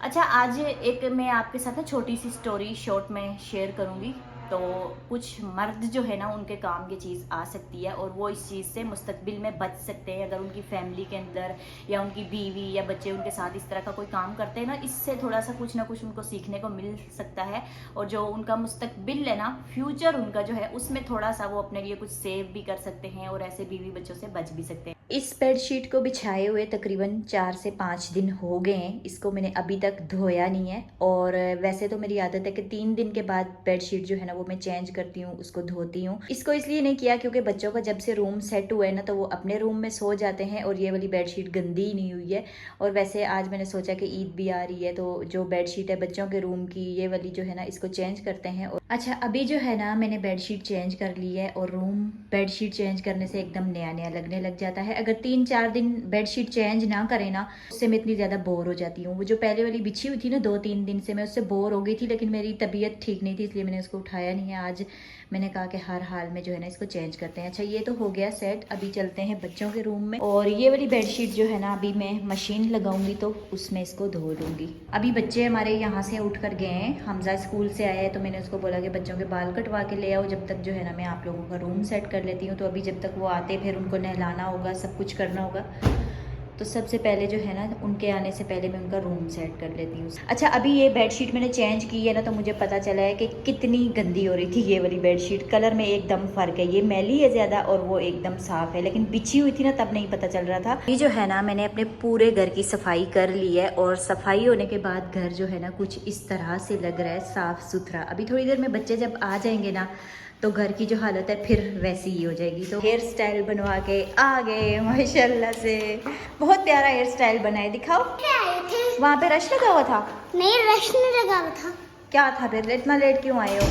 अच्छा, आज एक मैं आपके साथ ना छोटी सी स्टोरी शॉर्ट में शेयर करूंगी। तो कुछ मर्द जो है ना, उनके काम की चीज़ आ सकती है और वो इस चीज़ से मुस्तकबिल में बच सकते हैं। अगर उनकी फैमिली के अंदर या उनकी बीवी या बच्चे उनके साथ इस तरह का कोई काम करते हैं ना, इससे थोड़ा सा कुछ ना कुछ उनको सीखने को मिल सकता है। और जो उनका मुस्तकबिल है ना, फ्यूचर उनका जो है, उसमें थोड़ा सा वो अपने लिए कुछ सेव भी कर सकते हैं और ऐसे बीवी बच्चों से बच भी सकते हैं। इस बेडशीट को बिछाए हुए तकरीबन 4 से 5 दिन हो गए हैं। इसको मैंने अभी तक धोया नहीं है। और वैसे तो मेरी आदत है कि 3 दिन के बाद बेडशीट जो है ना वो मैं चेंज करती हूँ, उसको धोती हूँ। इसको इसलिए नहीं किया क्योंकि बच्चों का जब से रूम सेट हुआ है ना, तो वो अपने रूम में सो जाते हैं और ये वाली बेडशीट गंदी ही नहीं हुई है। और वैसे आज मैंने सोचा कि ईद भी आ रही है, तो जो बेडशीट है बच्चों के रूम की, ये वाली जो है ना, इसको चेंज करते हैं। और अच्छा, अभी जो है ना मैंने बेडशीट चेंज कर ली है और रूम बेडशीट चेंज करने से एकदम नया नया लगने लग जाता है। अगर 3-4 दिन बेडशीट चेंज ना करें ना, उससे मैं इतनी ज़्यादा बोर हो जाती हूँ। वो जो पहले वाली बिछी हुई थी ना 2-3 दिन से, मैं उससे बोर हो गई थी, लेकिन मेरी तबीयत ठीक नहीं थी, इसलिए मैंने उसको उठाया नहीं है। आज मैंने कहा कि हर हाल में जो है ना इसको चेंज करते हैं। अच्छा, ये तो हो गया सेट। अभी चलते हैं बच्चों के रूम में। और ये वाली बेडशीट जो है ना, अभी मैं मशीन लगाऊंगी तो उसमें इसको धो दूंगी। अभी बच्चे हमारे यहाँ से उठ कर गए हैं। हमजा स्कूल से आया है तो मैंने उसको बोला कि बच्चों के बाल कटवा के ले आओ, जब तक जो है ना मैं आप लोगों का रूम सेट कर लेती हूँ। तो अभी जब तक वो आते, फिर उनको नहलाना होगा, सब कुछ करना होगा। तो सबसे पहले जो है ना, उनके आने से पहले मैं उनका रूम सेट कर लेती हूँ। अच्छा, अभी ये बेडशीट मैंने चेंज की है ना, तो मुझे पता चला है कि कितनी गंदी हो रही थी ये वाली बेडशीट। कलर में एकदम फ़र्क है, ये मैली है ज़्यादा और वो एकदम साफ़ है। लेकिन बिछी हुई थी ना, तब नहीं पता चल रहा था। ये जो है ना, मैंने अपने पूरे घर की सफाई कर ली है और सफाई होने के बाद घर जो है ना कुछ इस तरह से लग रहा है, साफ़ सुथरा। अभी थोड़ी देर में बच्चे जब आ जाएंगे ना, तो घर की जो हालत है फिर वैसी ही हो जाएगी। तो हेयर स्टाइल बनवा के आ गए माशाल्लाह से। बहुत प्यारा हेयर स्टाइल बना है, दिखाओ। वहाँ पे रश लगा हुआ था? नहीं, रश नहीं लगा हुआ था। क्या था फिर, इतना लेट क्यों आए हो?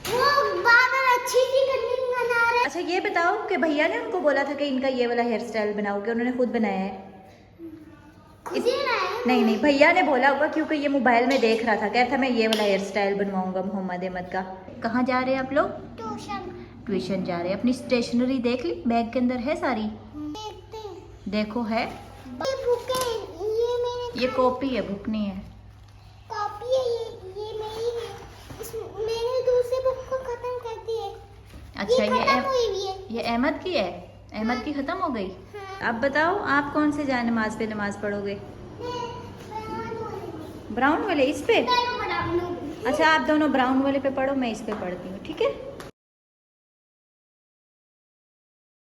वो बादल अच्छी थी, कटिंग बना रहे। अच्छा, ये बताओ कि भैया ने उनको बोला था कि इनका ये वाला हेयर स्टाइल बनाओ, कि उन्होंने खुद बनाया है? खुद ही बनाया है? नहीं नहीं, भैया ने बोला होगा, क्योंकि ये मोबाइल में देख रहा था, कह रहा था मैं ये वाला हेयर स्टाइल बनवाऊंगा मोहम्मद अहमद का। कहाँ जा रहे हैं आप लोग? ट्यूशन। ट्यूशन जा रहे हैं। अपनी स्टेशनरी देख ली, बैग के अंदर है सारी? देखते हैं। देखो है। ये बुकें, ये मैंने ये कॉपी है, बुक नहीं है। कॉपी है, ये मेरी है। मैंने दूसरी बुक को खत्म कर दी है। अच्छा, ये खत्म हुई भी है। ये अहमद की है? अहमद की खत्म हो गई? हाँ। अब बताओ, आप कौन से जाए नमाज पे नमाज पढ़ोगे? ब्राउन वाले इस पे? अच्छा, आप दोनों ब्राउन वाले पे पढ़ो, मैं इस पे पढ़ती हूँ, ठीक है?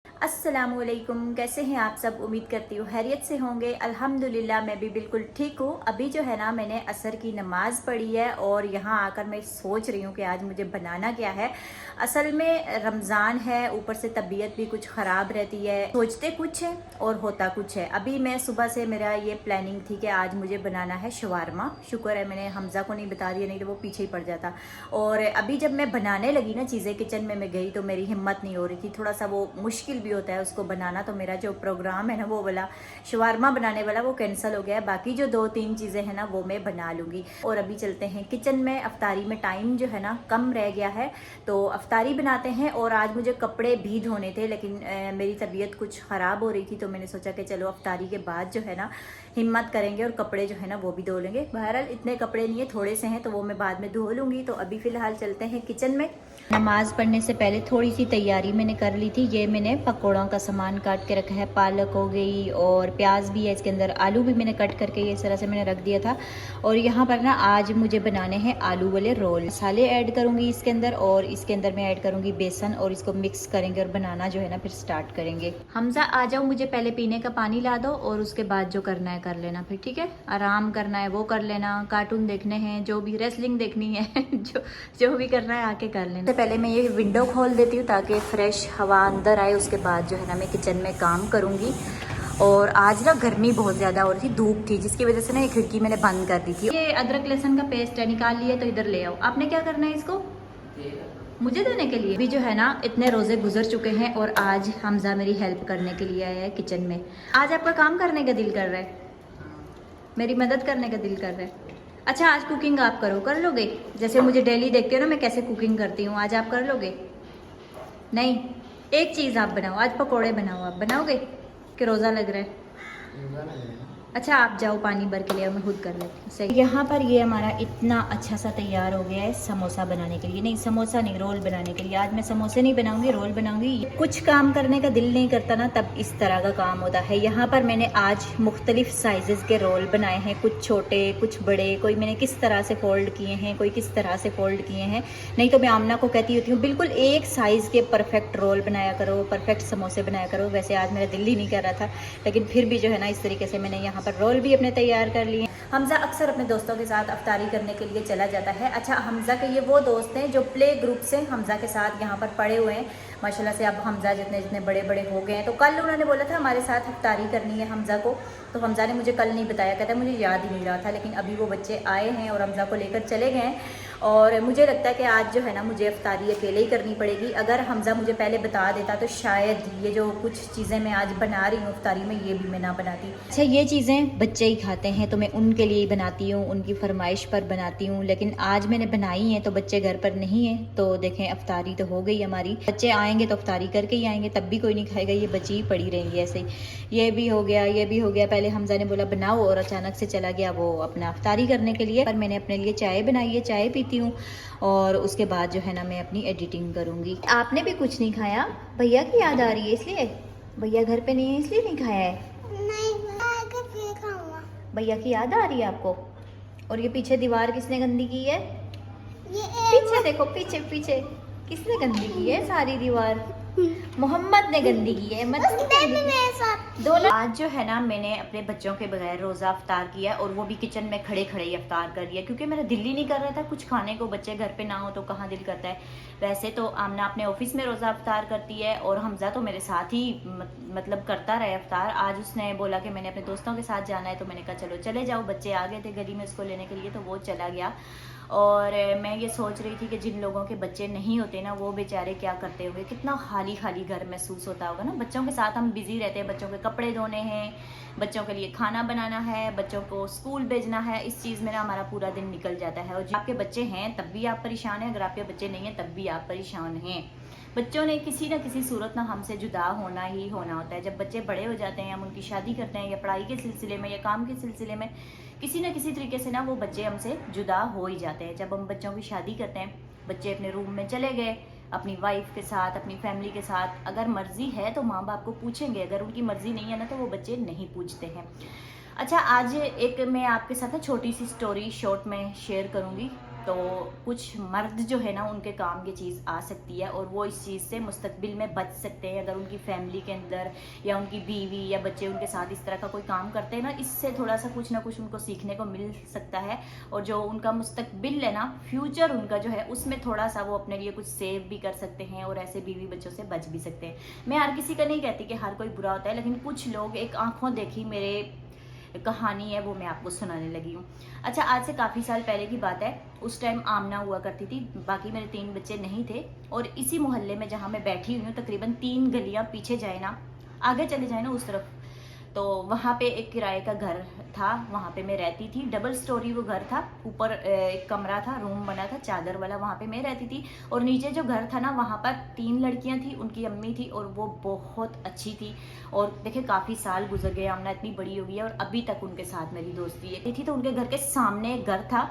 अस्सलामुअलैकुम, कैसे हैं आप सब? उम्मीद करती हूँ खैरियत से होंगे। अल्हम्दुलिल्लाह मैं भी बिल्कुल ठीक हूँ। अभी जो है ना, मैंने असर की नमाज़ पढ़ी है और यहाँ आकर मैं सोच रही हूँ कि आज मुझे बनाना क्या है। असल में रमज़ान है, ऊपर से तबीयत भी कुछ ख़राब रहती है। सोचते कुछ है और होता कुछ है। अभी मैं सुबह से मेरा ये प्लानिंग थी कि आज मुझे बनाना है शवारमा। शुक्र है मैंने हमज़ा को नहीं बता दिया, नहीं तो वो पीछे ही पड़ जाता। और अभी जब मैं बनाने लगी ना चीज़ें, किचन में मैं गई तो मेरी हिम्मत नहीं हो रही थी। थोड़ा सा वो मुश्किल भी होता है उसको बनाना। तो मेरा जो प्रोग्राम है ना, वो वाला शवारमा बनाने वाला, वो कैंसिल हो गया है। बाकी जो 2-3 चीज़ें हैं ना, वो मैं बना लूँगी। और अभी चलते हैं किचन में। अफ्तारी में टाइम जो है ना कम रह गया है, तो अफ्तारी बनाते हैं। और आज मुझे कपड़े भी धोने थे, लेकिन मेरी तबीयत कुछ ख़राब हो रही थी, तो मैंने सोचा कि चलो अफ्तारी के बाद जो है ना हिम्मत करेंगे और कपड़े जो है ना वो भी धो लेंगे। बहरहाल इतने कपड़े नहीं है, थोड़े से हैं, तो वो मैं बाद में धो लूँगी। तो अभी फ़िलहाल चलते हैं किचन में। नमाज़ पढ़ने से पहले थोड़ी सी तैयारी मैंने कर ली थी। ये मैंने पकौड़ों का सामान काट के रखा है। पालक हो गई और प्याज भी है इसके अंदर। आलू भी मैंने कट करके ये इस तरह से मैंने रख दिया था। और यहाँ पर ना आज मुझे बनाने हैं आलू वाले रोल। मसाले ऐड करूँगी इसके अंदर, और इसके अंदर मैं ऐड करूँगी बेसन, और इसको मिक्स करेंगे और बनाना जो है ना फिर स्टार्ट करेंगे। हमजा आ जाओ, मुझे पहले पीने का पानी ला दो और उसके बाद जो करना है कर लेना फिर, ठीक है? आराम करना है वो कर लेना, कार्टून देखने हैं, जो भी रेसलिंग देखनी है जो भी करना है आके कर लेना। पहले मैं ये विंडो खोल देती हूँ ताकि फ्रेश हवा अंदर आए। उसके बाद जो है ना मैं किचन में काम करूँगी। और आज ना गर्मी बहुत ज़्यादा हो रही थी, धूप थी, जिसकी वजह से ना ये खिड़की मैंने बंद कर दी थी। ये अदरक लहसुन का पेस्ट है, निकाल लिए, तो इधर ले आओ। आपने क्या करना है इसको मुझे देने के लिए? भी जो है ना इतने रोज़े गुजर चुके हैं और आज हमजा मेरी हेल्प करने के लिए आया है किचन में। आज आपका काम करने का दिल कर रहा है, मेरी मदद करने का दिल कर रहा है। अच्छा, आज कुकिंग आप कर लोगे? जैसे मुझे डेली देखते हो ना मैं कैसे कुकिंग करती हूँ, आज आप कर लोगे? नहीं, एक चीज़ आप बनाओ, आज पकोड़े बनाओ। आप बनाओगे कि रोज़ा लग रहा है? अच्छा आप जाओ पानी भर के ले आओ, मैं खुद कर लेती हूँ। सही। यहाँ पर ये हमारा इतना अच्छा सा तैयार हो गया है समोसा बनाने के लिए, नहीं समोसा नहीं, रोल बनाने के लिए। आज मैं समोसे नहीं बनाऊंगी, रोल बनाऊंगी। कुछ काम करने का दिल नहीं करता ना, तब इस तरह का काम होता है। यहाँ पर मैंने आज मुख्तलिफ साइजेस के रोल बनाए हैं, कुछ छोटे कुछ बड़े। कोई मैंने किस तरह से फोल्ड किए हैं, कोई किस तरह से फोल्ड किए हैं। नहीं तो मैं आमना को कहती होती हूँ बिल्कुल एक साइज़ के परफेक्ट रोल बनाया करो, परफेक्ट समोसे बनाया करो। वैसे आज मेरा दिल ही नहीं कर रहा था, लेकिन फिर भी जो है ना इस तरीके से मैंने यहाँ पर रोल भी अपने तैयार कर लिए। हमज़ा अक्सर अपने दोस्तों के साथ अफ्तारी करने के लिए चला जाता है। अच्छा हमज़ा के ये वो दोस्त हैं जो प्ले ग्रुप से हमज़ा के साथ यहाँ पर पढ़े हुए हैं। माशाल्लाह से अब हमज़ा जितने जितने बड़े बड़े हो गए हैं। तो कल उन्होंने बोला था हमारे साथ अफ्तारी करनी है हमज़ा को, तो हमज़ा ने मुझे कल नहीं बताया, कहता मुझे याद ही नहीं रहा था। लेकिन अभी वो बच्चे आए हैं और हमज़ा को लेकर चले गए हैं। और मुझे लगता है कि आज जो है ना मुझे अफ्तारी अकेले ही करनी पड़ेगी। अगर हमज़ा मुझे पहले बता देता तो शायद ये जो कुछ चीज़ें मैं आज बना रही हूँ अफ्तारी में, ये भी मैं ना बनाती। अच्छा ये चीज़ें बच्चे ही खाते हैं तो मैं उनके लिए ही बनाती हूँ, उनकी फरमाइश पर बनाती हूँ। लेकिन आज मैंने बनाई है तो बच्चे घर पर नहीं है, तो देखें अफ्तारी तो हो गई हमारी। बच्चे आएंगे तो अफ्तारी करके ही आएंगे, तब भी कोई नहीं खाएगा, ये बची ही पड़ी रहेंगी ऐसे ही। ये भी हो गया, ये भी हो गया। पहले हमज़ा ने बोला बनाओ और अचानक से चला गया वो अपना अफ्तारी करने के लिए। पर मैंने अपने लिए चाय बनाई है, चाय पीती हूँ और उसके बाद जो है ना मैं अपनी एडिटिंग करूँगी। आपने भी कुछ नहीं खाया? भैया की याद आ रही है इसलिए? भैया घर पे नहीं है इसलिए नहीं खाया है? नहीं आकर फिर खाऊंगा। भैया की याद आ रही है आपको? और ये पीछे दीवार किसने गंदी की है? ये पीछे देखो, पीछे पीछे किसने गंदी की है सारी दीवार? मोहम्मद ने गंदी की है, मत उसने भी मेरे साथ दोनों। आज जो है ना मैंने अपने बच्चों के बगैर रोज़ा अफ्तार किया और वो भी किचन में खड़े खड़े ही अफ्तार कर लिया, क्योंकि मेरा दिल ही नहीं कर रहा था कुछ खाने को। बच्चे घर पे ना हो तो कहाँ दिल करता है। वैसे तो आमना अपने ऑफिस में रोज़ा अफ्तार करती है और हमज़ा तो मेरे साथ ही मतलब करता रहे अफ्तार। आज उसने बोला कि मैंने अपने दोस्तों के साथ जाना है, तो मैंने कहा चलो चले जाओ। बच्चे आ गए थे गली में उसको लेने के लिए, तो वो चला गया। और मैं ये सोच रही थी कि जिन लोगों के बच्चे नहीं होते ना, वो बेचारे क्या करते होंगे, कितना खाली खाली घर महसूस होता होगा ना। बच्चों के साथ हम बिजी रहते हैं, बच्चों के कपड़े धोने हैं, बच्चों के लिए खाना बनाना है, बच्चों को स्कूल भेजना है, इस चीज़ में ना हमारा पूरा दिन निकल जाता है। और जब आपके बच्चे हैं तब भी आप परेशान हैं, अगर आपके बच्चे नहीं हैं तब भी आप परेशान हैं। बच्चों ने किसी ना किसी सूरत ना हमसे जुदा होना ही होना होता है। जब बच्चे बड़े हो जाते हैं, हम उनकी शादी करते हैं या पढ़ाई के सिलसिले में या काम के सिलसिले में, किसी न किसी तरीके से ना वो बच्चे हमसे जुदा हो ही जाते हैं। जब हम बच्चों की शादी करते हैं, बच्चे अपने रूम में चले गए अपनी वाइफ के साथ, अपनी फैमिली के साथ। अगर मर्जी है तो माँ बाप को पूछेंगे, अगर उनकी मर्जी नहीं है ना तो वो बच्चे नहीं पूछते हैं। अच्छा आज एक मैं आपके साथ ना छोटी सी स्टोरी शॉर्ट में शेयर करूँगी। तो कुछ मर्द जो है ना उनके काम की चीज़ आ सकती है और वो इस चीज़ से मुस्तकबिल में बच सकते हैं। अगर उनकी फैमिली के अंदर या उनकी बीवी या बच्चे उनके साथ इस तरह का कोई काम करते हैं ना, इससे थोड़ा सा कुछ ना कुछ उनको सीखने को मिल सकता है। और जो उनका मुस्तकबिल है ना, फ्यूचर उनका जो है, उसमें थोड़ा सा वो अपने लिए कुछ सेव भी कर सकते हैं और ऐसे बीवी बच्चों से बच भी सकते हैं। मैं हर किसी का नहीं कहती कि हर कोई बुरा होता है, लेकिन कुछ लोग एक आंखों देखी मेरे कहानी है वो मैं आपको सुनाने लगी हूँ। अच्छा आज से काफ़ी साल पहले की बात है। उस टाइम आमना हुआ करती थी, बाकी मेरे 3 बच्चे नहीं थे। और इसी मोहल्ले में जहाँ मैं बैठी हुई हूँ, तकरीबन 3 गलियाँ पीछे जाए ना, आगे चले जाए ना उस तरफ, तो वहाँ पे एक किराए का घर था, वहाँ पे मैं रहती थी। डबल स्टोरी वो घर था, ऊपर एक कमरा था, रूम बना था चादर वाला, वहाँ पे मैं रहती थी। और नीचे जो घर था ना, वहाँ पर 3 लड़कियाँ थी, उनकी अम्मी थी और वो बहुत अच्छी थी। और देखिए काफ़ी साल गुजर गए, आमना इतनी बड़ी हो गई है और अभी तक उनके साथ मेरी दोस्ती है थी। तो उनके घर के सामने एक घर था,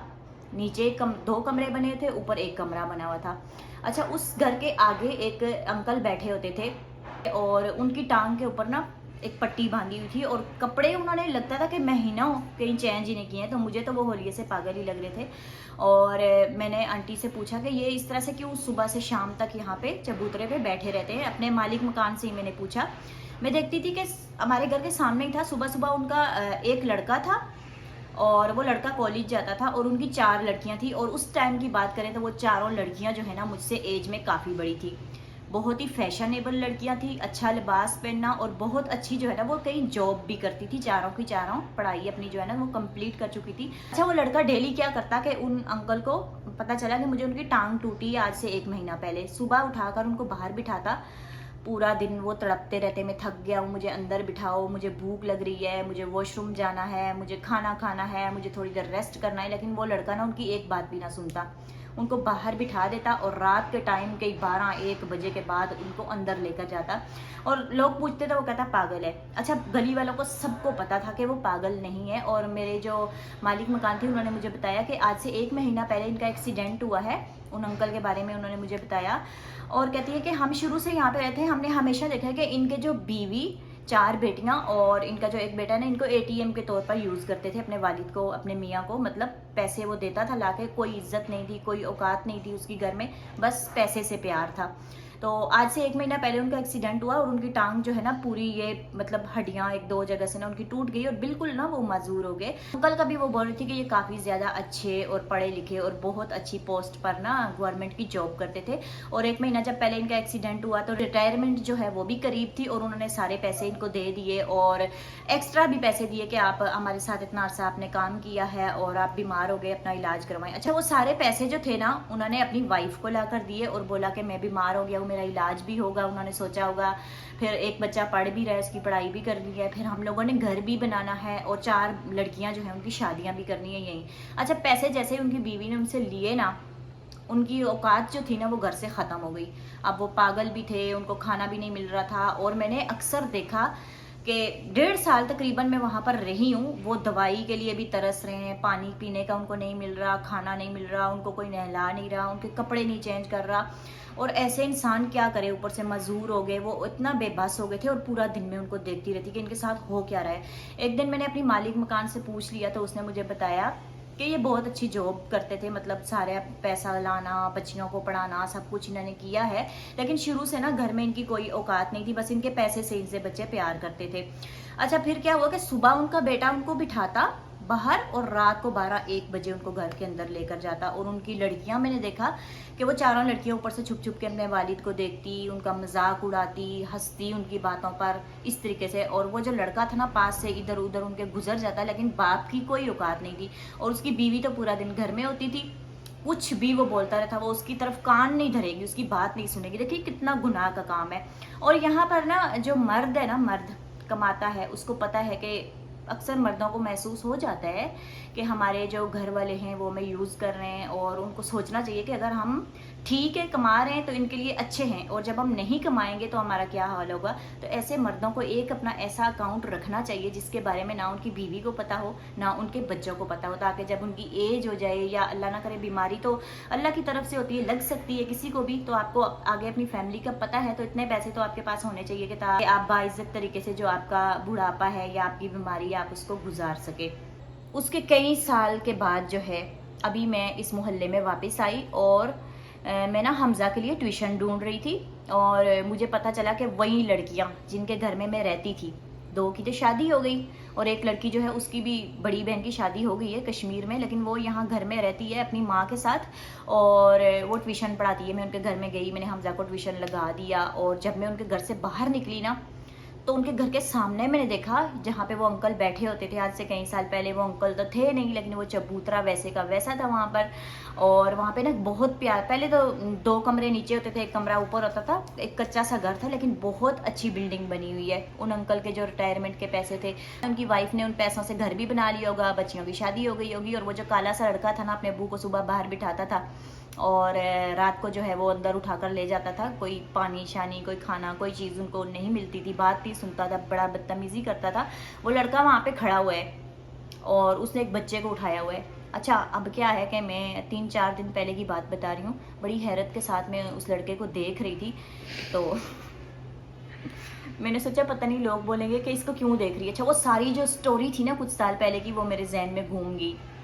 नीचे 2 कमरे बने थे, ऊपर एक कमरा बना हुआ था। अच्छा उस घर के आगे एक अंकल बैठे होते थे और उनकी टांग के ऊपर ना एक पट्टी बांधी हुई थी और कपड़े उन्होंने लगता था कि महीनों कहीं चेंज ही नहीं किए हैं। तो मुझे तो वो होलिये से पागल ही लग रहे थे। और मैंने आंटी से पूछा कि ये इस तरह से क्यों सुबह से शाम तक यहाँ पे चबूतरे पे बैठे रहते हैं। अपने मालिक मकान से ही मैंने पूछा। मैं देखती थी कि हमारे घर के सामने ही था, सुबह सुबह उनका एक लड़का था और वो लड़का कॉलेज जाता था और उनकी 4 लड़कियाँ थी। और उस टाइम की बात करें तो वो चारों लड़कियाँ जो है ना मुझसे एज में काफ़ी बड़ी थी, बहुत ही फैशनेबल लड़कियां थी, अच्छा लिबास पहनना और बहुत अच्छी जो है ना वो कहीं जॉब भी करती थी। चारों की चारों पढ़ाई अपनी जो है ना वो कंप्लीट कर चुकी थी। अच्छा वो लड़का डेली क्या करता कि उन अंकल को पता चला कि मुझे उनकी टांग टूटी आज से 1 महीना पहले, सुबह उठाकर उनको बाहर बिठाता। पूरा दिन वो तड़पते रहते, मैं थक गया हूँ, मुझे अंदर बिठाओ, मुझे भूख लग रही है, मुझे वॉशरूम जाना है, मुझे खाना खाना है, मुझे थोड़ी देर रेस्ट करना है। लेकिन वो लड़का ना उनकी एक बात भी ना सुनता। उनको बाहर बिठा देता और रात के टाइम कई 12-1 बजे के बाद उनको अंदर लेकर जाता और लोग पूछते थे, वो कहता पागल है। अच्छा, गली वालों को सबको पता था कि वो पागल नहीं है। और मेरे जो मालिक मकान थे उन्होंने मुझे बताया कि आज से 1 महीना पहले इनका एक्सीडेंट हुआ है। उन अंकल के बारे में उन्होंने मुझे बताया और कहती है कि हम शुरू से यहाँ पे रहते हैं, हमने हमेशा देखा है कि इनके जो बीवी, 4 बेटियां और इनका जो एक बेटा है ना, इनको एटीएम के तौर पर यूज़ करते थे अपने वालिद को, अपने मियाँ को। मतलब पैसे वो देता था लाके, कोई इज्जत नहीं थी, कोई औकात नहीं थी उसकी घर में, बस पैसे से प्यार था। तो आज से 1 महीना पहले उनका एक्सीडेंट हुआ और उनकी टांग जो है ना पूरी, ये मतलब हड्डियां 1-2 जगह से ना उनकी टूट गई और बिल्कुल ना वो मजबूर हो गए। अंकल का भी वो बोल रही थी कि ये काफ़ी ज़्यादा अच्छे और पढ़े लिखे और बहुत अच्छी पोस्ट पर ना गवर्नमेंट की जॉब करते थे। और 1 महीना जब पहले इनका एक्सीडेंट हुआ तो रिटायरमेंट जो है वो भी करीब थी और उन्होंने सारे पैसे इनको दे दिए और एक्स्ट्रा भी पैसे दिए कि आप हमारे साथ इतना अर्सा आपने काम किया है और आप बीमार हो गए, अपना इलाज करवाएं। अच्छा, वो सारे पैसे जो थे ना उन्होंने अपनी वाइफ को ला कर दिए और बोला कि मैं बीमार हो गया हूँ, मेरा इलाज भी होगा। उन्होंने सोचा होगा फिर एक बच्चा पढ़ भी रहा है, उसकी पढ़ाई भी करनी है, फिर हम लोगों ने घर भी बनाना है और 4 लड़कियां जो हैं उनकी शादियां भी करनी है यहीं। अच्छा, पैसे जैसे ही उनकी बीवी ने उनसे लिए ना, उनकी औकात जो थी ना वो घर से ख़त्म हो गई। अब वो पागल भी थे, उनको खाना भी नहीं मिल रहा था। और मैंने अक्सर देखा कि 1.5 साल तकरीबन मैं वहाँ पर रही हूँ, वो दवाई के लिए भी तरस रहे हैं, पानी पीने का उनको नहीं मिल रहा, खाना नहीं मिल रहा, उनको कोई नहला नहीं रहा, उनके कपड़े नहीं चेंज कर रहा। और ऐसे इंसान क्या करे, ऊपर से मजदूर हो गए, वो इतना बेबस हो गए थे और पूरा दिन में उनको देखती रहती कि इनके साथ हो क्या रहा है। एक दिन मैंने अपनी मालिक मकान से पूछ लिया तो उसने मुझे बताया कि ये बहुत अच्छी जॉब करते थे, मतलब सारे पैसा लाना, बच्चियों को पढ़ाना, सब कुछ इन्होंने किया है। लेकिन शुरू से ना घर में इनकी कोई औकात नहीं थी, बस इनके पैसे से इनसे बच्चे प्यार करते थे। अच्छा, फिर क्या हुआ कि सुबह उनका बेटा उनको बिठाता बाहर और रात को 12-1 बजे उनको घर के अंदर लेकर जाता। और उनकी लड़कियां, मैंने देखा कि वो चारों लड़कियां ऊपर से छुप छुप के अपने वालिद को देखती, उनका मजाक उड़ाती, हंसती उनकी बातों पर इस तरीके से। और वो जो लड़का था ना पास से इधर उधर उनके गुजर जाता, लेकिन बाप की कोई औकात नहीं थी। और उसकी बीवी तो पूरा दिन घर में होती थी, कुछ भी वो बोलता रहता, वो उसकी तरफ कान नहीं धरेगी, उसकी बात नहीं सुनेगी। देखिए कितना गुनाह का काम है। और यहाँ पर ना जो मर्द है ना, मर्द कमाता है, उसको पता है कि अक्सर मर्दों को महसूस हो जाता है कि हमारे जो घर वाले हैं वो हमें यूज़ कर रहे हैं। और उनको सोचना चाहिए कि अगर हम ठीक है कमा रहे हैं तो इनके लिए अच्छे हैं, और जब हम नहीं कमाएंगे तो हमारा क्या हाल होगा। तो ऐसे मर्दों को एक अपना ऐसा अकाउंट रखना चाहिए जिसके बारे में ना उनकी बीवी को पता हो ना उनके बच्चों को पता हो, ताकि जब उनकी एज हो जाए या अल्लाह ना करे बीमारी तो अल्लाह की तरफ से होती है, लग सकती है किसी को भी, तो आपको आगे अपनी फैमिली का पता है तो इतने पैसे तो आपके पास होने चाहिए कि ताकि आप बाइज्जत तरीके से जो आपका बुढ़ापा है या आपकी बीमारी आप उसको गुजार सके। उसके कई साल के बाद जो है अभी मैं इस मोहल्ले में वापस आई और मैं ना हमज़ा के लिए ट्यूशन ढूंढ रही थी। और मुझे पता चला कि वही लड़कियां जिनके घर में मैं रहती थी, 2 की तो शादी हो गई और एक लड़की जो है उसकी भी बड़ी बहन की शादी हो गई है कश्मीर में, लेकिन वो यहाँ घर में रहती है अपनी माँ के साथ और वो ट्यूशन पढ़ाती है। मैं उनके घर में गई, मैंने हमज़ा को ट्यूशन लगा दिया और जब मैं उनके घर से बाहर निकली ना तो उनके घर के सामने मैंने देखा जहाँ पे वो अंकल बैठे होते थे। आज से कई साल पहले वो अंकल तो थे नहीं, लेकिन वो चबूतरा वैसे का वैसा था वहाँ पर। और वहाँ पे ना बहुत प्यार, पहले तो 2 कमरे नीचे होते थे, 1 कमरा ऊपर होता था, एक कच्चा सा घर था, लेकिन बहुत अच्छी बिल्डिंग बनी हुई है। उन अंकल के जो रिटायरमेंट के पैसे थे, उनकी वाइफ ने उन पैसों से घर भी बना लिया होगा, बच्चियों की शादी हो गई होगी। और वो जो काला सा लड़का था ना, अपने अब्बू को सुबह बाहर बिठाता था और रात को जो है वो अंदर उठाकर ले जाता था। कोई पानी शानी, कोई खाना, कोई चीज़ उनको नहीं मिलती थी, बात नहीं सुनता था, बड़ा बदतमीजी करता था। वो लड़का वहाँ पे खड़ा हुआ है और उसने एक बच्चे को उठाया हुआ है। अच्छा, अब क्या है कि मैं 3-4 दिन पहले की बात बता रही हूँ, बड़ी हैरत के साथ मैं उस लड़के को देख रही थी तो मैंने सोचा पता नहीं लोग बोलेंगे कि इसको क्यों देख रही है। अच्छा, वो सारी जो स्टोरी थी ना कुछ साल पहले की, वो मेरे जहन में घूम गई।